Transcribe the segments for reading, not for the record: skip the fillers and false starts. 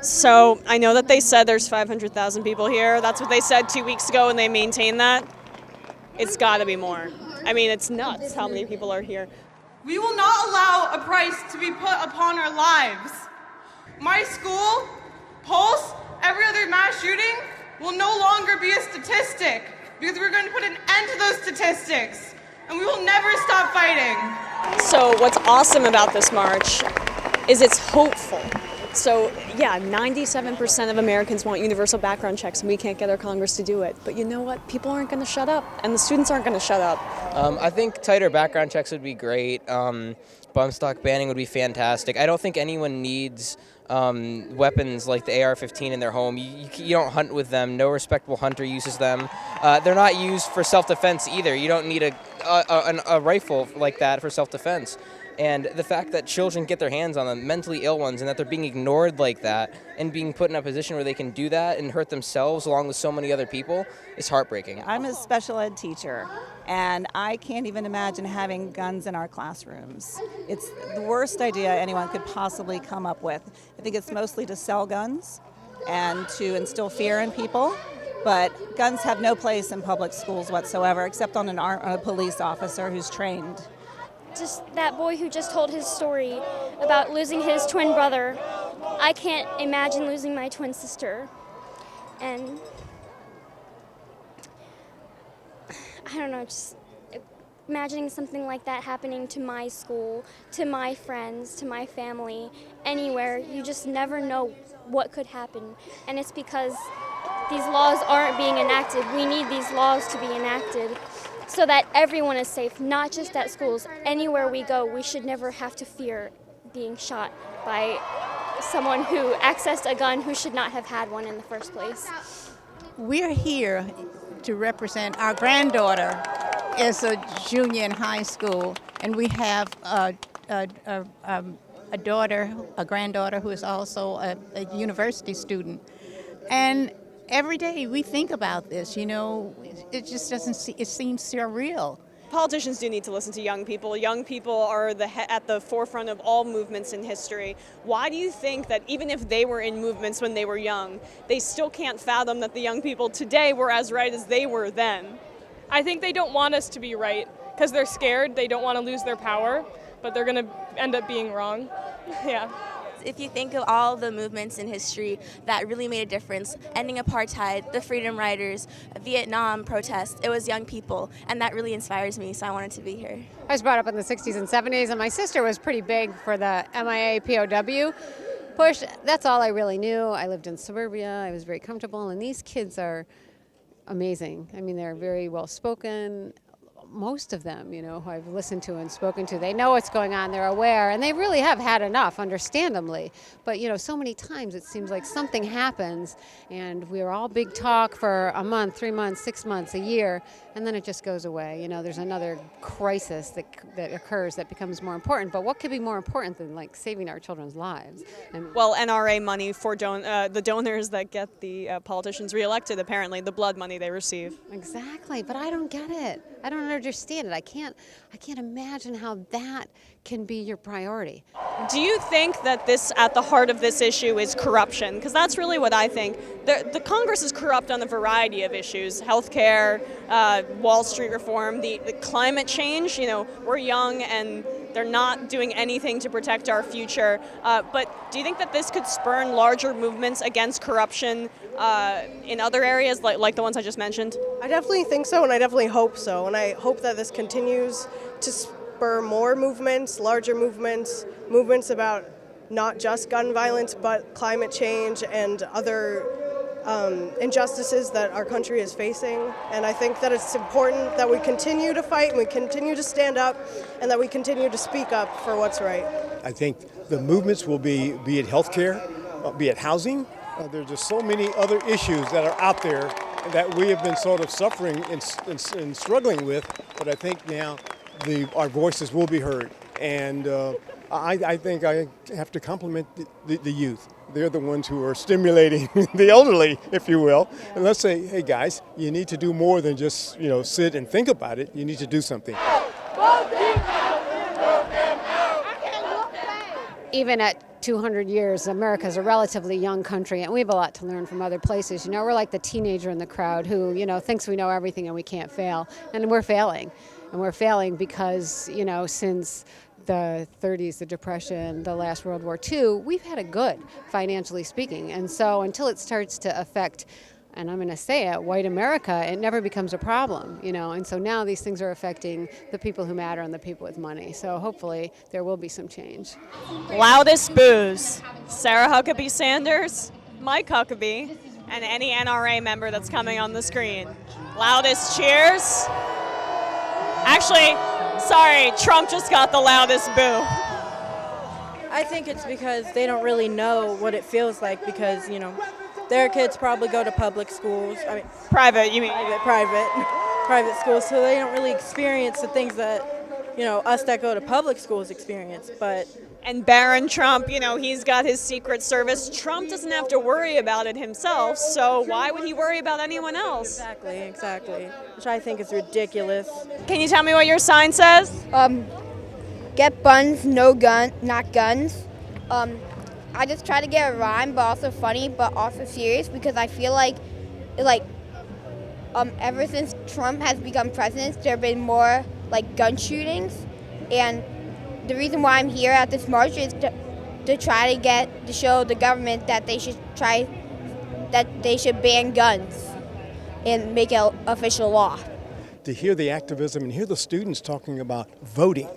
So I know that they said there's 500,000 people here. That's what they said 2 weeks ago, and they maintain that. It's got to be more. I mean, it's nuts how many people are here. We will not allow a price to be put upon our lives. My school, Pulse, every other mass shooting will no longer be a statistic because we're going to put an end to those statistics, and we will never stop fighting. So what's awesome about this march is it's hopeful. So yeah, 97% of Americans want universal background checks, and we can't get our Congress to do it. But you know what? People aren't going to shut up, and the students aren't going to shut up. I think tighter background checks would be great. Bump stock banning would be fantastic. I don't think anyone needs weapons like the AR-15 in their home. You don't hunt with them. No respectable hunter uses them. They're not used for self-defense either. You don't need a rifle like that for self-defense. And the fact that children get their hands on them, mentally ill ones, and that they're being ignored like that and being put in a position where they can do that and hurt themselves along with so many other people is heartbreaking. I'm a special ed teacher, and I can't even imagine having guns in our classrooms. It's the worst idea anyone could possibly come up with. I think it's mostly to sell guns and to instill fear in people. But guns have no place in public schools whatsoever, except on a police officer who's trained. Just that boy who just told his story about losing his twin brother. I can't imagine losing my twin sister. And I don't know, just imagining something like that happening to my school, to my friends, to my family, anywhere. You just never know what could happen. And it's because these laws aren't being enacted. We need these laws to be enacted so that everyone is safe, not just at schools. Anywhere we go, we should never have to fear being shot by someone who accessed a gun who should not have had one in the first place. We're here to represent our granddaughter is a junior in high school, and we have a granddaughter who is also a university student. And every day we think about this, it just it seems surreal. Politicians do need to listen to young people. Young people are at the forefront of all movements in history. Why do you think that even if they were in movements when they were young, they still can't fathom that the young people today were as right as they were then? I think they don't want us to be right because they're scared. They don't want to lose their power, but they're going to end up being wrong. Yeah. If you think of all the movements in history that really made a difference, ending apartheid, the Freedom Riders, Vietnam protests, it was young people, and that really inspires me, so I wanted to be here. I was brought up in the 60s and 70s, and my sister was pretty big for the MIA POW push. That's all I really knew. I lived in suburbia. I was very comfortable, and these kids are amazing. I mean, they're very well spoken. Most of them, who I've listened to and spoken to, they know what's going on, they're aware, and they really have had enough, understandably. But, so many times it seems like something happens, and we're all big talk for a month, 3 months, 6 months, a year, and then it just goes away. There's another crisis that occurs that becomes more important. But what could be more important than, saving our children's lives? Well, NRA money for the donors that get the politicians reelected, apparently, the blood money they receive. Exactly, but I don't get it. I don't understand it. I can't imagine how that can be your priority. Do you think that at the heart of this issue is corruption? Because that's really what I think. The Congress is corrupt on a variety of issues: healthcare, Wall Street reform, the climate change. We're young and they're not doing anything to protect our future. But do you think that this could spurn larger movements against corruption in other areas, like the ones I just mentioned? I definitely think so, and I definitely hope so. And I hope that this continues to spur more movements, larger movements about not just gun violence, but climate change and other injustices that our country is facing. And I think that it's important that we continue to fight and we continue to stand up and that we continue to speak up for what's right. I think the movements will be it healthcare, be it housing. There's just so many other issues that are out there that we have been sort of suffering and struggling with. But I think now our voices will be heard. And I think I have to compliment the youth. They're the ones who are stimulating the elderly, if you will. And let's say, hey guys, you need to do more than just sit and think about it. You need to do something. Even at 200 years, America's a relatively young country, and we have a lot to learn from other places. You know, we're like the teenager in the crowd who, you know, thinks we know everything and we can't fail. And we're failing. And we're failing because, you know, since the 30s, the Depression, the last World War II, we've had it good, financially speaking. And so until it starts to affect, and I'm going to say it, white America, it never becomes a problem, you know. And so now these things are affecting the people who matter and the people with money. So hopefully there will be some change. Loudest boos. Sarah Huckabee Sanders, Mike Huckabee, and any NRA member that's coming on the screen. Loudest cheers. Actually, sorry, Trump just got the loudest boo. I think it's because they don't really know what it feels like because, you know, their kids probably go to public schools. I mean, Private, you mean? Private schools, so they don't really experience the things that, you know, us that go to public schools experience. And Barron Trump, you know, he's got his Secret Service. Trump doesn't have to worry about it himself, so why would he worry about anyone else? Exactly. Which I think is ridiculous. Can you tell me what your sign says? Get buns, no gun, not guns. I just try to get a rhyme, but also funny, but also serious, because I feel like ever since Trump has become president, there have been more like gun shootings, and the reason why I'm here at this march is to try to show the government that they should ban guns and make it official law. To hear the activism and hear the students talking about voting,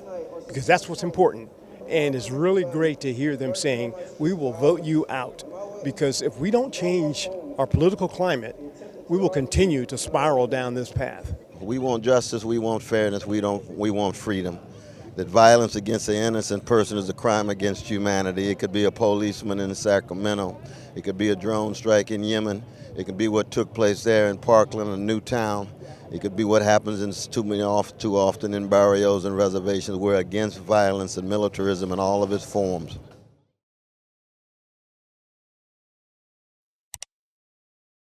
because that's what's important. And it's really great to hear them saying, we will vote you out. Because if we don't change our political climate, we will continue to spiral down this path. We want justice, we want fairness, we want freedom. That violence against an innocent person is a crime against humanity. It could be a policeman in Sacramento. It could be a drone strike in Yemen. It could be what took place there in Parkland and Newtown. It could be what happens too often in barrios and reservations. We're against violence and militarism in all of its forms.